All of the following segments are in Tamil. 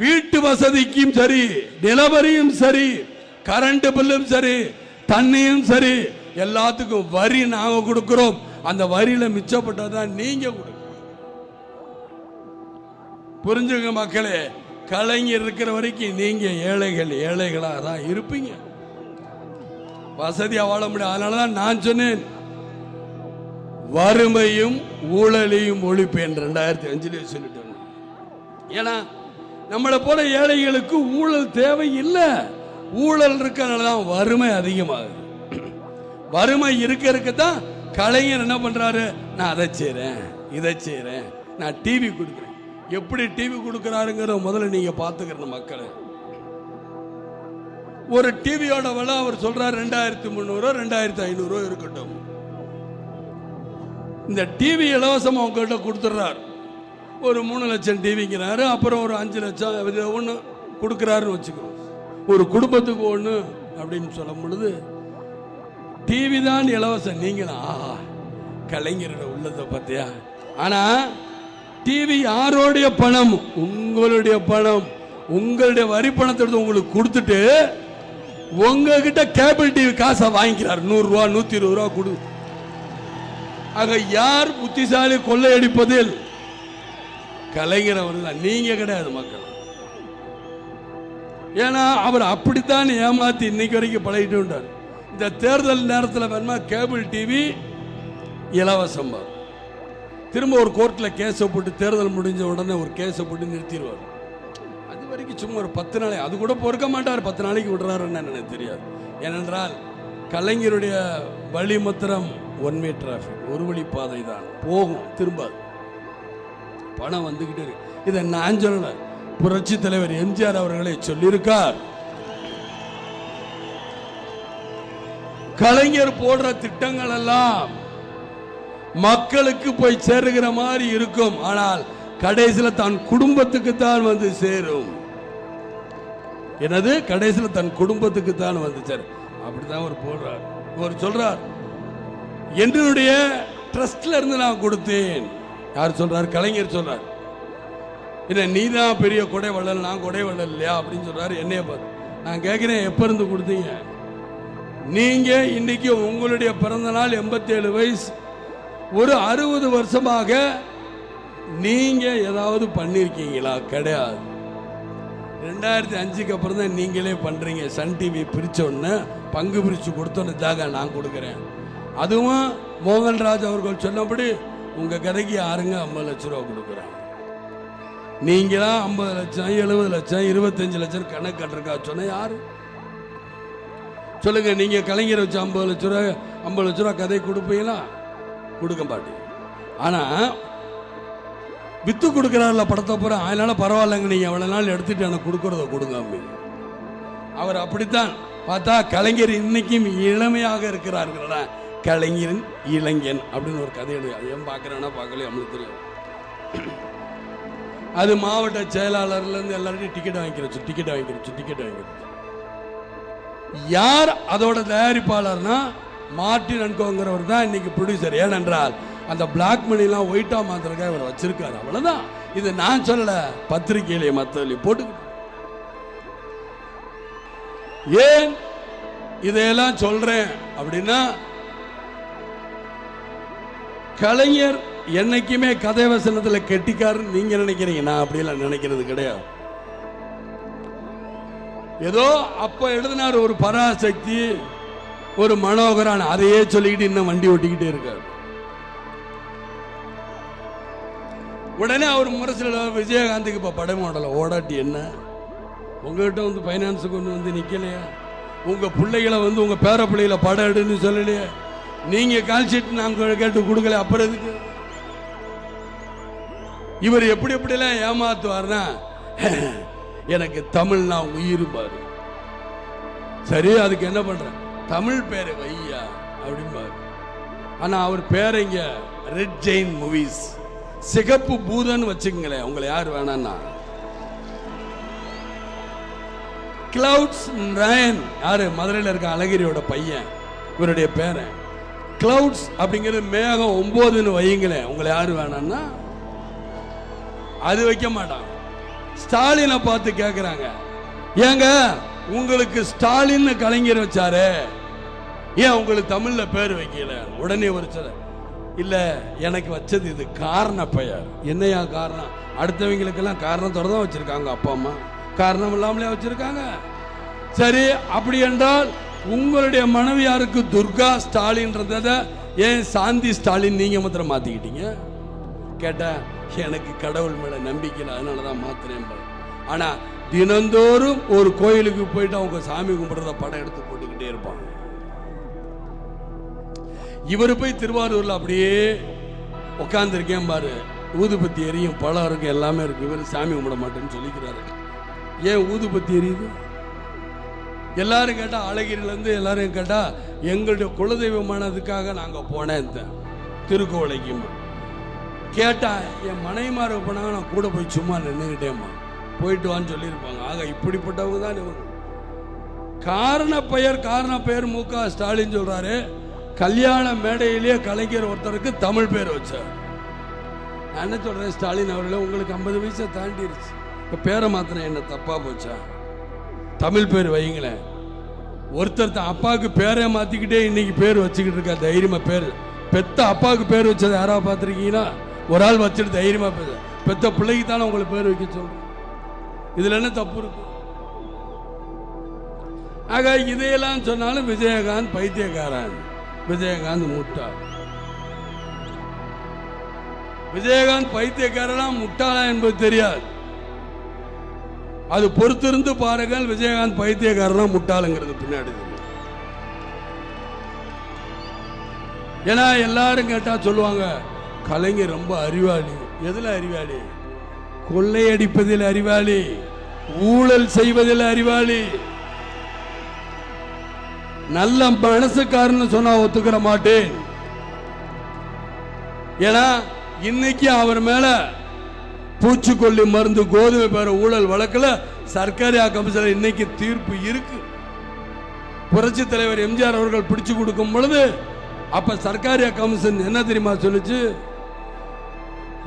வீட்டு வசதிக்கும் சரி, நிலவரியும் சரி, கரண்ட் பில்லும் சரி, தண்ணியும் சரி, எல்லாத்துக்கும் வரி நாங்க கொடுக்கிறோம். அந்த வரியில மிச்சப்பட்டதான் நீங்க கொடுங்க. புரிஞ்சுங்க மக்களே. கலைஞர் இருக்கிற வரைக்கும் நீங்க ஏழைகளா தான் இருப்பீங்க. வசதியா வாழ முடியும். அதனாலதான் நான் சொன்னேன், வறுமையும் ஊழலையும் ஒழிப்பேன் 2005 சொல்லிட்டு. ஏன்னா நம்மளை போல ஏழைகளுக்கு ஊழல் தேவை இல்லை. ஊழல் இருக்கிறதுனாலதான் வறுமை அதிகமாகுது. வறுமை இருக்கதான் கலைஞர் என்ன பண்றாரு, நான் அதை செய்றேன், இதை செய்றேன், நான் டிவி கொடுக்குறேன். எப்படி டிவி கொடுக்கிறாருங்கிற முதல்ல நீங்க பாத்துக்கிற மக்களை. ஒரு டிவியோட விலை அவர் சொல்றாரு 2300 2500 இருக்கட்டும். இந்த டிவி இலவசமா உங்ககிட்ட கொடுத்துறாரு. ஒரு 3 லட்சம் டிவிங்கிறாரு. அப்புறம் ஒரு 5 லட்சம் ஒன்று கொடுக்குறாருன்னு வச்சுக்கோ. ஒரு குடும்பத்துக்கு ஒன்று அப்படின்னு சொல்லும் பொழுது டிவி தான் இலவசம். நீங்களா கலைஞரோட உள்ளதை பார்த்தியா? ஆனா டிவி யாரோடைய பணம்? உங்களுடைய பணம். உங்களுடைய வரி பணத்தை எடுத்து உங்களுக்கு கொடுத்துட்டு உங்ககிட்ட கேபிள் டிவி காசை வாங்கிக்கிறார். 100 ரூபா 120 ரூபா கொடு. ஆக யார் புத்திசாலி கொள்ளையடிப்பதில்? கலைஞர் அவர்கள், நீங்க கிடையாது மக்கள். ஏன்னா அவர் அப்படித்தான் ஏமாத்தி இன்னைக்கு வரைக்கும் பழகிட்டு விட்டார். இந்த தேர்தல் நேரத்தில் வேணுமா கேபிள் டிவி இலவசம். திரும்ப ஒரு கோர்ட்ல கேஸை போட்டு தேர்தல் முடிஞ்ச உடனே ஒரு கேஸை போட்டு நிறுத்திடுவார். அது வரைக்கும் சும்மா ஒரு 10 நாளை, அது கூட பொறுக்க மாட்டார். 10 நாளைக்கு விடுறாருன்னு எனக்கு தெரியாது. ஏனென்றால் கலைஞருடைய வழிமத்திரம் ஒன்வே டிராபிக், ஒரு வழி பாதை தான், போகும் திரும்பாது. பணம் வந்துகிட்டு இருக்கு. இதை நான் சொல்லல, புரட்சி தலைவர் எம்ஜிஆர் அவர்களை சொல்லியிருக்கார். கலைஞர் போடுற திட்டங்கள் எல்லாம் மக்களுக்கு போய் சேருகிற மாதிரி இருக்கும். ஆனால் கடைசியில் தன் குடும்பத்துக்கு தான் வந்து சேரும். என்னது? கடைசியில் தன் குடும்பத்துக்கு தான் வந்து சேரும். அப்படிதான் அவர் போடுறார். அவர் சொல்றார், என்னுடைய ட்ரஸ்ட்ல இருந்து நான் கொடுத்தேன். யார் சொல்றாரு? கலைஞர் சொல்றார். என்ன நீதான் பெரிய கொடை வள்ளல், நான் கொடை வள்ளல் இல்லையா அப்படின்னு சொல்றாரு. என்னைய பார்த்து நான் கேட்கிறேன், எப்ப இருந்து கொடுத்தீங்க? நீங்க இன்னைக்கு உங்களுடைய பிறந்த நாள் 87 வயசு. ஒரு 60 வருஷமாக நீங்க ஏதாவது பண்ணிருக்கீங்களா? கிடையாது. 2005க்கு அப்புறம் தான் நீங்களே பண்றீங்க. சன் டிவி பிரிச்ச உடனே, பங்கு பிரிச்சு கொடுத்தோன்னு ஜாக நான் கொடுக்குறேன். அதுவும் மோகன்ராஜ் அவர்கள் சொன்னபடி உங்க கதைக்கு யாருங்க 50 லட்சம் ரூபா கொடுக்குறாங்க? நீங்களா 50 லட்சம் 70 லட்சம் 25 லட்சம் கணக்கு கட்டிருக்கா சொன்ன யாரு சொல்லுங்க? நீங்க கலைஞர் வச்சு 50 லட்ச ரூபா கதை கொடுப்பீங்களா? கொடுக்க மாட்டீங்க. ஆனா வித்து கொடுக்கிறாருல படத்தை போற, அதனால பரவாயில்லைங்க, நீங்க எவ்வளவு நாள் எடுத்துட்டு எனக்கு கொடுக்கறத கொடுங்க அப்படின்னு. அவர் அப்படித்தான் பார்த்தா கலைஞர் இன்னைக்கும் இளமையாக இருக்கிறார்களா? கலைஞரின் இளைஞன் அப்படின்னு ஒரு கதை எழுது. அது ஏன் பார்க்குறேன்னா பார்க்கல, நம்மளுக்கு தெரியும். அது மாவட்ட செயலாளர்ல இருந்து எல்லாருக்கும் டிக்கெட் வாங்கிக்கிறச்சு. யார் அதோட தயாரிப்பாளர்னா மார்டின் அன்கோங்கிறவர் தான் இன்னைக்கு ப்ரொடியூசர். ஏனென்றால் அந்த பிளாக் மணிலாம் ஒயிட்டா மாத்திரக்காக இவர் வச்சிருக்காரு. அவ்வளவுதான். இது நான் சொல்லல, பத்திரிகையிலே மற்றவர்களே போட்டு. ஏன் இதையெல்லாம் சொல்றேன் அப்படின்னா, கலைஞர் என்னைக்குமே கதை வசனத்தில் கெட்டிக்காருன்னு நீங்க நினைக்கிறீங்க. நான் அப்படியெல்லாம் நினைக்கிறது கிடையாது. ஏதோ அப்ப எழுதினார் ஒரு பராசக்தி, ஒரு மனோகரான், அதையே சொல்லிக்கிட்டு இன்னும் வண்டி ஓட்டிக்கிட்டே இருக்காரு. உடனே அவர் முரசில் விஜயகாந்துக்கு இப்ப படம் ஓடல. ஓடாட்டி என்ன? உங்ககிட்ட வந்து பைனான்ஸுக்கு கொண்டு வந்து நிக்கலையா? உங்க பிள்ளைகளை வந்து உங்க பேர பிள்ளைகளை படம் எடுன்னு சொல்லலையே? நீங்க கால் ஷீட் நாங்க கேட்டு கொடுக்கல. அப்புறம் எதுக்கு? இவர் எப்படி எப்படிலாம் ஏமாத்துவார்னா, எனக்கு தமிழ்னா உயிர் பாரு. சரி, அதுக்கு என்ன பண்ற? தமிழ் பேரை வையா அப்படின்பாரு. ஆனா அவர் பேரை இங்க ரெட் ஜெயின் மூவிஸ், சிகப்பு பூதன் வச்சுக்கங்களேன். உங்களை யார் வேணான்னா கிளவுட்ஸ் நயன், யாரு? மதுரையில் இருக்க அழகிரியோட பையன், இவருடைய பேரை கிளவுட்ஸ் அப்படிங்கிறது மேகம் 9ன்னு வையுங்களேன். உங்களை யாரு வேணான்னா அது வைக்க மாட்டான். ஸ்டாலினை பார்த்து கேட்கிறாங்க, ஏங்க உங்களுக்கு ஸ்டாலின் கலைஞர் வச்சாரு, ஏன் உங்களுக்கு தமிழ்ல பேர் வைக்கல? உடனே ஒரு சொல்ல, இல்ல எனக்கு வச்சது இது காரண பெயர். என்னையா காரணம்? அடுத்தவங்களுக்கெல்லாம் காரணத்தோட தான் வச்சிருக்காங்க, அப்பா அம்மா காரணம் இல்லாமலே வச்சிருக்காங்க. சரி, அப்படி என்றால் உங்களுடைய மனைவியாருக்கு துர்கா ஸ்டாலின்றத ஏன் சாந்தி ஸ்டாலின் நீங்க மாத்திரம் மாத்திக்கிட்டீங்க? கேட்டா எனக்கு கடவுள் மேல நம்பிக்கை இல்லை, அதனாலதான் மாத்திரேன். ஆனா தினந்தோறும் ஒரு கோயிலுக்கு போயிட்டு அவங்க சாமி கும்பிடுறத படம் எடுத்து போட்டுக்கிட்டே இருப்பாங்க. இவரு போய் திருவாரூர்ல அப்படியே உட்கார்ந்து இருக்கேன் பாரு, ஊதுபத்தி எரியும், பழம் இருக்கு, எல்லாமே இருக்கு. இவர் சாமி கும்பிட மாட்டேன்னு சொல்லிக்கிறாரு. ஏன் ஊதுபத்தி எரியுது? எல்லாரும் கேட்டா, அழகிரில இருந்து எல்லாரும் கேட்டா, எங்களுடைய குலதெய்வமானதுக்காக நாங்க போனேன் திருக்கோவிலைக்கு. கேட்டா என் மனைவிமார போனாங்க, நான் கூட போய் சும்மா நின்றுகிட்டேம்மா, போயிட்டு வான்னு சொல்லியிருப்பாங்க. ஆக இப்படிப்பட்டவங்க தான் இவங்க. காரண பெயர் மு.க. ஸ்டாலின் சொல்றாரு, கல்யாண மேடையிலேயே கலைஞர் ஒருத்தருக்கு தமிழ் பேர் வச்சார். நான் என்ன சொல்றேன், ஸ்டாலின் அவர்களே, உங்களுக்கு 50 வயசை தாண்டிடுச்சு, இப்ப பேரை மாத்திரம் என்ன தப்பா போச்சா? தமிழ் பேர் வைங்களேன். ஒருத்தர் அப்பாவுக்கு பேரை மாத்திக்கிட்டே இன்னைக்கு பேர் வச்சுக்கிட்டு இருக்கா தைரியமா. பேர் பெத்த அப்பாவுக்கு பேர் வச்சது யாராவது பார்த்துருக்கீங்கன்னா? ஒரு ஆள் வச்சுட்டு தைரியமா பேச, பெத்த பிள்ளைக்கு தானே உங்களுக்கு பேர் வைக்க சொல்றேன். இதுல என்ன தப்பு இருக்கு? ஆக இதையெல்லாம் சொன்னாலும் விஜயகாந்த் பைத்தியக்காரன், விஜயகாந்த் முட்டாள். விஜயகாந்த் பைத்தியக்காரனா முட்டாளா என்பது தெரியாது. அது பொறுத்திருந்து பாருங்கள், விஜயகாந்த் பைத்தியக்காரனா முட்டாளுங்கிறது பின்னாடி. ஏன்னா எல்லாரும் கேட்டா சொல்லுவாங்க, கலைஞர் ரொம்ப அறிவாளி. எதுல அறிவாளி? கொள்ளையடிப்பதில் அறிவாளி, ஊழல் செய்வதில் அறிவாளி. நல்ல மனசுக்காரன்னு சொன்னா ஒத்துக்கிற மாட்டேன். ஏன்னா இன்னைக்கு அவர் மேல பூச்சிக்கொல்லி மருந்து, கோதுமை பேர ஊழல் வழக்குல சர்க்காரி கமிஷனர் இன்னைக்கு தீர்ப்பு இருக்கு. புரட்சி தலைவர் எம்ஜிஆர் அவர்கள் பிடிச்சு கொடுக்கும் பொழுது அப்ப சர்க்காரி கமிஷன் என்ன தெரியுமா சொல்லுச்சு?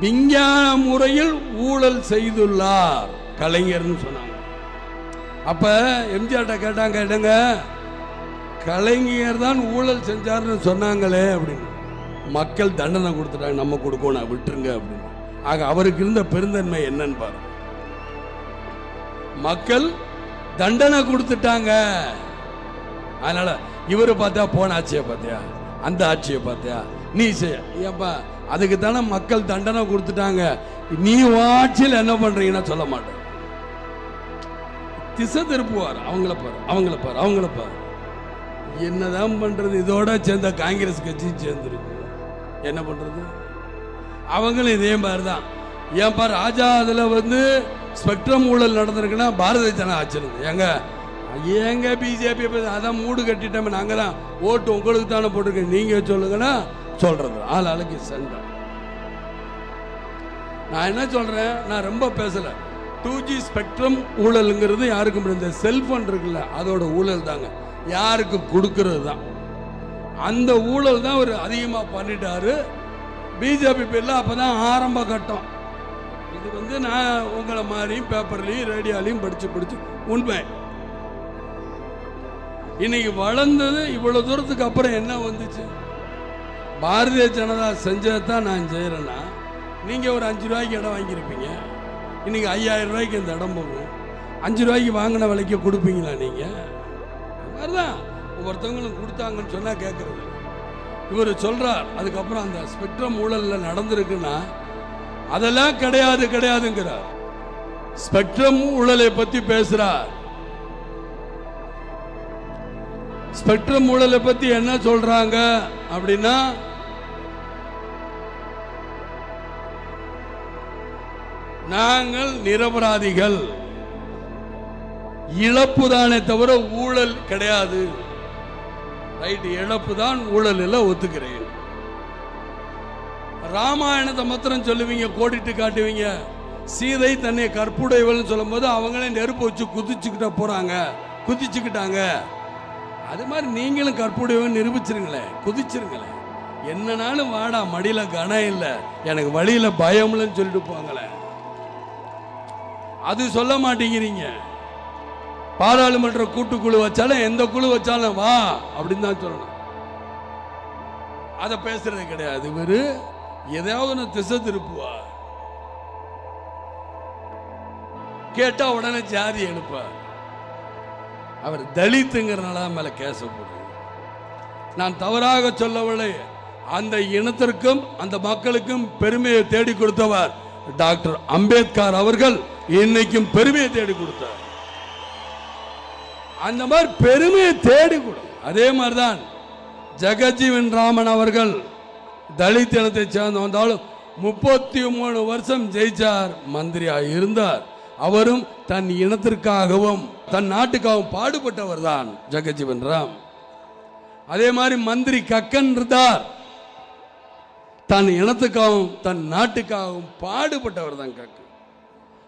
விஞ்ஞான முறையில் ஊழல் செய்துள்ளார் கலைஞர்னு சொன்னாங்க. அப்ப எம்ஜிஆர்ட்ட கேட்டாங்க, இடங்க கலைஞர் தான் ஊழல் செஞ்சார்னு சொன்னாங்களே அப்படின்னு. மக்கள் தண்டனை கொடுத்துட்டாங்க, நம்ம கொடுக்கணும், விட்டுருங்க அப்படின்னு. ஆக அவருக்கு இருந்த பெருந்தன்மை என்னன்னு பாருங்க. மக்கள் தண்டனை கொடுத்துட்டாங்க. அதனால இவரு பார்த்தா போன ஆட்சியை பார்த்தியா, அந்த ஆட்சியை பார்த்தியா, நீ ஏப்பா அதுக்கு தானே மக்கள் தண்டனை கொடுத்துட்டாங்க, நீ ஆட்சியில் என்ன பண்றீங்கன்னா சொல்ல மாட்டேன். திசை திருப்புவார். அவங்கள பாரு, அவங்கள பாரு, அவங்கள பாரு. என்னதான் பண்றது? இதோட சேர்ந்த காங்கிரஸ் கட்சி சேர்ந்துருக்கு. என்ன பண்றது? அவங்களும் இதே மாதிரிதான். ஏன்பா ராஜா அதுல ஸ்பெக்ட்ரம் ஊழல் நடந்திருக்குன்னா பாரதிய ஜனதா ஆட்சி இருந்து எங்க பிஜேபி அதான் மூடு கட்டிட்டோம், நாங்க தான் ஓட்டு உங்களுக்கு தானே போட்டிருக்கேன், நீங்க சொல்லுங்கன்னா சொல்றது ஆளுக்கு சண்டை. நான் என்ன சொல்றேன், நான் ரொம்ப பேசல. 2G ஸ்பெக்ட்ரம் ஊழல்ங்கிறது யாருக்கும் இந்த செல்போன் இருக்குல்ல, அதோட ஊழல் தாங்க, யாருக்கு கொடுக்கறது தான். அந்த ஊழல் தான் ஒரு அதிகமா பண்ணிட்டாரு பிஜேபி பேர்ல. அப்பதான் ஆரம்ப கட்டம். இது நான் உங்களை மாதிரியும் பேப்பர்லையும் ரேடியோலையும் படிச்சு உண்மை. இன்னைக்கு வளர்ந்தது இவ்வளவு தூரத்துக்கு அப்புறம் என்ன வந்துச்சு? பாரதிய ஜனதா செஞ்சதான் நான் செய்யறேன்னா, நீங்க ஒரு 5 ரூபாய்க்கு இடம் வாங்கியிருப்பீங்க, இன்னைக்கு 5000 ரூபாய்க்கு இந்த இடம் போகும். 5 ரூபாய்க்கு வாங்கின விலைக்கு கொடுப்பீங்களா நீங்க? அதுதான் ஒவ்வொருத்தவங்களும் கொடுத்தாங்கன்னு சொன்னா கேட்கறது. இவர் சொல்றார் அதுக்கப்புறம் அந்த ஸ்பெக்ட்ரம் ஊழல்ல நடந்திருக்குன்னா அதெல்லாம் கிடையாதுங்கிறார். ஸ்பெக்ட்ரம் ஊழலை பத்தி பேசுறார். ஸ்பெக்ட்ரம் ஊழலை பத்தி என்ன சொல்றாங்க அப்படின்னா, நாங்கள் நிரபராதிகள், இழப்பு தானே தவிர ஊழல் கிடையாது. ரைட், இழப்பு தான், ஊழல் எல்லாம் ஒத்துக்கிறேன். ராமாயணத்தை மாத்திரம் சொல்லுவீங்க, கோடிட்டு காட்டுவீங்க. சீதை தன்னை கற்புடையவள் சொல்லும் போது அவங்களே நெருப்பு வச்சு குதிச்சுக்கிட்டாங்க. அது மாதிரி நீங்களும் கற்புடையவன் நிரூபிச்சிருங்களேன், குதிச்சிருங்களேன். என்னன்னாலும் வாடா, மடியில கனம் இல்லை, எனக்கு வழியில பயம் இல்லைன்னு சொல்லிட்டு போங்களேன். அது சொல்ல மாட்டேங்கிறீங்க. பாராளுமன்ற கூட்டுக்குழு வச்சாலும் எந்த குழு வச்சாலும் வா அப்படின்னு தான் சொல்லணும். அதை பேசுறது கிடையாது. இவரு ஏதாவது திசை திருப்புவார், கேட்டா உடனே ஜாதி எழுப்பார். அவர் தலித்துங்கிறனால மேல கேச போடுறார். நான் தவறாக சொல்லவில்லை. அந்த இனத்திற்கும் அந்த மக்களுக்கும் பெருமையை தேடி கொடுத்தவர் டாக்டர் அம்பேத்கர் அவர்கள் இன்னைக்கும் பெருமையை தேடி கொடுத்தார். அந்த மாதிரி பெருமையை தேடி கொடு. அதே மாதிரிதான் ஜெகஜீவன் ராமன் அவர்கள் தலித் இனத்தை சேர்ந்து வந்தாலும் 33 வருஷம் ஜெயிச்சார், மந்திரியாக இருந்தார். அவரும் தன் இனத்திற்காகவும் தன் நாட்டுக்காகவும் பாடுபட்டவர் தான் ஜெகஜீவன் ராம். அதே மாதிரி மந்திரி கக்கன் இருந்தார், தன் இனத்துக்காகவும் தன் நாட்டுக்காகவும் பாடுபட்டவர் தான் கக்கன்.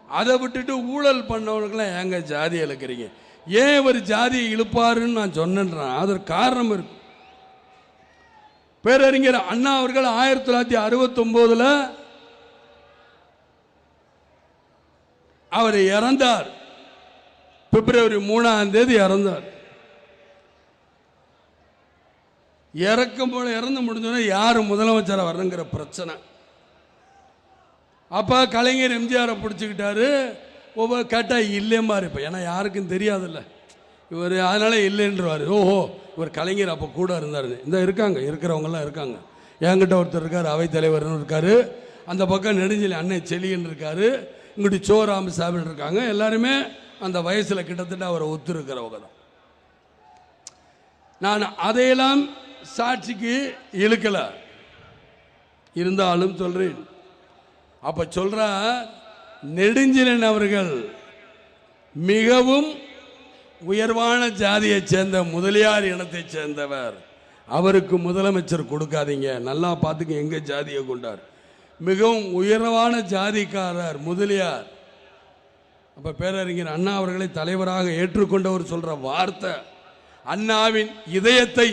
அதை விட்டுட்டு ஊழல் பண்ணவர்களுக்கெல்லாம் ஏங்க ஜாதி இழுக்கிறீங்க? ஏன் இவர் ஜாதியை இழுப்பாருன்னு நான் சொன்னேன். அதற்கு காரணம் இருக்கு. பேரறிஞர் அண்ணா அவர்கள் 1969 அவர் இறந்தார். பிப்ரவரி 3 இறந்தார். இறந்து முடிஞ்சோன்னா யார் முதலமைச்சராக வரணுங்கிற பிரச்சனை. அப்போ கலைஞர் எம்ஜிஆரை பிடிச்சிக்கிட்டாரு. ஒவ்வொரு கேட்டால் இல்லையம்மா இருப்பேன், ஏன்னா யாருக்கும் தெரியாதுல்ல இவர், அதனால இல்லைன்றவார். ஓஹோ, இவர் கலைஞர் அப்போ கூட இருந்தார். இந்த இருக்கிறவங்கெல்லாம் இருக்காங்க. என்கிட்ட ஒருத்தர் இருக்கார், அவைத்தலைவர்னு இருக்கார். அந்த பக்கம் நெடுஞ்செலி அண்ணன் செலின்னு இருக்கார். இங்கிட்டு சோ ராமசாமி இருக்காங்க. எல்லாருமே அந்த வயசில் கிட்டத்தட்ட அவரை ஒத்துருக்கிறவங்க தான். நான் அதையெல்லாம் சாட்சிக்கு இழுக்கல, இருந்தாலும் சொல்றேன். அப்ப சொல்ற நெடுஞ்செழியன் அவர்கள் மிகவும் உயர்வான ஜாதியை சேர்ந்த முதலியார் இனத்தை சேர்ந்தவர். அவருக்கு முதலமைச்சர் கொடுக்காதீங்க, நல்லா பார்த்துக்க. எங்க ஜாதியை கொண்டார், மிகவும் உயர்வான ஜாதிக்காரர் முதலியார். அப்ப பேரறிஞர் அண்ணா அவர்களை தலைவராக ஏற்றுக்கொண்டவர் சொல்ற வார்த்தை, அண்ணாவின் இதயத்தை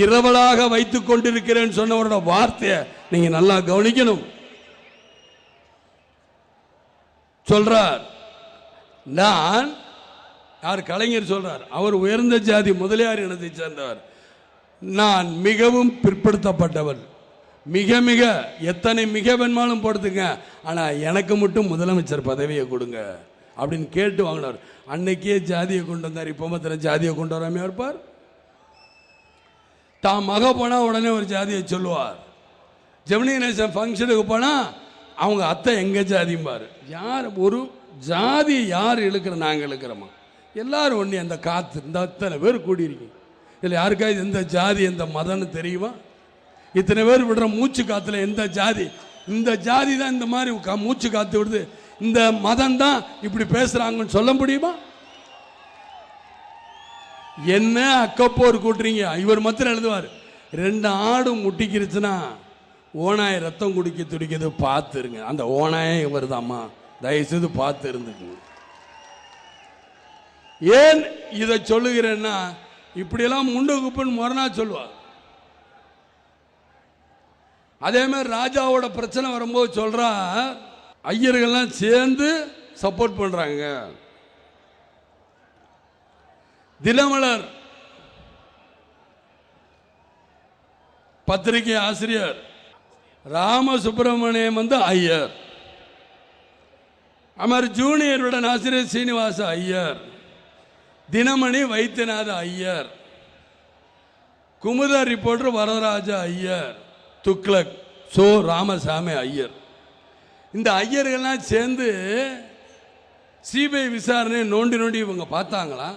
இரவலாக வைத்துக் கொண்டிருக்கிறேன் சொன்னவரோட வார்த்தையை நீங்க நல்லா கவனிக்கணும். சொல்றார், நான் யார் கலைஞர் சொல்றார், அவர் உயர்ந்த ஜாதி முதலியார் இனத்தை சேர்ந்தவர். நான் மிகவும் பிற்படுத்தப்பட்டவர், மிக மிக எத்தனை மிக வேணுமாலும் போடுத்துங்க, ஆனா எனக்கு மட்டும் முதலமைச்சர் பதவியை கொடுங்க அப்படின்னு கேட்டு வாங்கினார். அன்னைக்கே ஜாதியை கொண்டு வந்தார். இப்போ மாத்திரம் ஜாதியை கொண்டு வராமையா இருப்பார்? தான் மக போனா உடனே ஒரு ஜாதியை சொல்லுவார். ஜெமினி நேசன் ஃபங்க்ஷனுக்கு போனா அவங்க அத்தை எங்க ஜாதிம்பாரு. யார் ஒரு ஜாதி யார் இழுக்கிற? நாங்கள் இழுக்கிறோமா? எல்லாரும் ஒண்ணு. அந்த காத்து இந்த அத்தனை பேர் கூடியிருக்கீங்க, இல்லை யாருக்காவது எந்த ஜாதி எந்த மதம்னு தெரியுமா? இத்தனை பேர் விடுற மூச்சு காத்துல எந்த ஜாதி? இந்த ஜாதி தான் இந்த மாதிரி மூச்சு காத்து விடுது, இந்த மதம் தான் இப்படி பேசுறாங்கன்னு சொல்ல முடியுமா? என்ன அக்கப்போர் கூட்டுறீங்க? இவர் மாத்திரம் எழுதுவார், 2 ஆடு முட்டிக்கிருச்சுன்னா ஓனாய் ரத்தம் குடிக்க துடிக்கிறது பார்த்துருங்க. அந்த ஓனாயே இவர் தாம்மா, தயவுசெய்து பார்த்து இருந்துக்குங்க. ஏன் இதை சொல்லுகிறேன்னா, இப்படியெல்லாம் முண்டு குப்புன்னு மொரணா சொல்லுவார். அதே மாதிரி ராஜாவோட பிரச்சனை வரும்போது சொல்றா, ஐயர்கள்லாம் சேர்ந்து சப்போர்ட் பண்றாங்க. தினமலர் பத்திரிகை ஆசிரியர் ராமசுப்பிரமணியம் ஐயர், அமர் ஜூனியருடன் ஆசிரியர் சீனிவாச ஐயர், தினமணி வைத்தியநாத ஐயர், குமுத ரிப்போர்ட்டர் வரதராஜ ஐயர், துக்ளக் சோ ராமசாமி ஐயர். இந்த ஐயர்கள்லாம் சேர்ந்து சிபிஐ விசாரணை நோண்டி நோண்டி இவங்க பார்த்தாங்களா?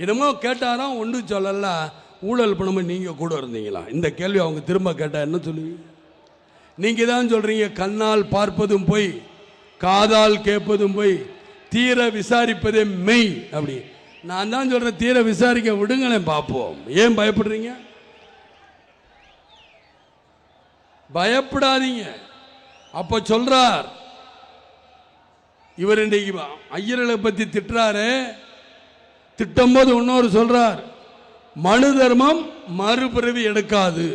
என்னமோ கேட்டாராம், ஒன்றும் சொல்லலாம். ஊழல் பண்ணும்போது நீங்கள் கூட இருந்தீங்களா? இந்த கேள்வி அவங்க திரும்ப கேட்டால் என்ன சொல்லுவீங்க? நீங்கள் தான் சொல்கிறீங்க, கண்ணால் பார்ப்பதும் போய் காதால் கேட்பதும் போய் தீர விசாரிப்பதே மெய் அப்படி. நான் தான் சொல்கிறேன், தீர விசாரிக்க விடுங்களேன் பார்ப்போம். ஏன் பயப்படுறீங்க? பயப்படாதீங்க. அப்போ சொல்றார், இவர் இன்றைக்கு ஐயர்களை பற்றி திட்டுறாரு. திட்டும் போது இன்னொரு சொல்றார், மனு தர்மம் மறுபிறவி எடுக்காது.